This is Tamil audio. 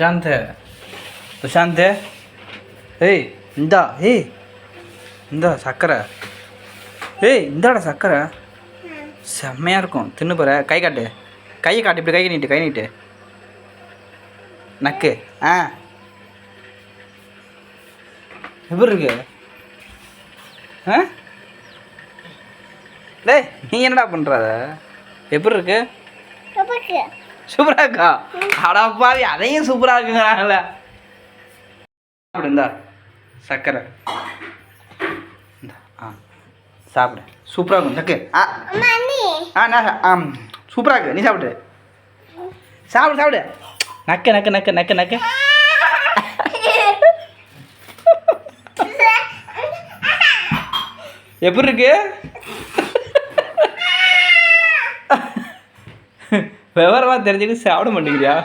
பிரசாந்த் பிரசாந்த் ஏய் இந்தா ஏய் இந்தா சக்கரை ஏய் இந்தாடா சக்கரை செம்மையாக இருக்கும் தின்னு போகிற கை காட்டு கையை காட்டு இப்படி கை நீட்டு நக்கு ஆ எப்படி இருக்கு ஆ டேய் நீ என்னடா பண்ணுறத எப்படி இருக்கு சூப்பராக இருக்கா அடாப்பாவி அதையும் சூப்பராக இருக்குங்கிறாங்கள அப்படி இருந்தா சக்கரை ஆ சாப்பிடு சூப்பராக இருக்கும் சக்கு நான் சூப்பராக இருக்கு நீ சாப்பிடு சாப்பிடு நக்கு எப்படி இருக்கு விவரமாக தெரிஞ்சுட்டு சாப்பிட மாட்டேங்கிறியா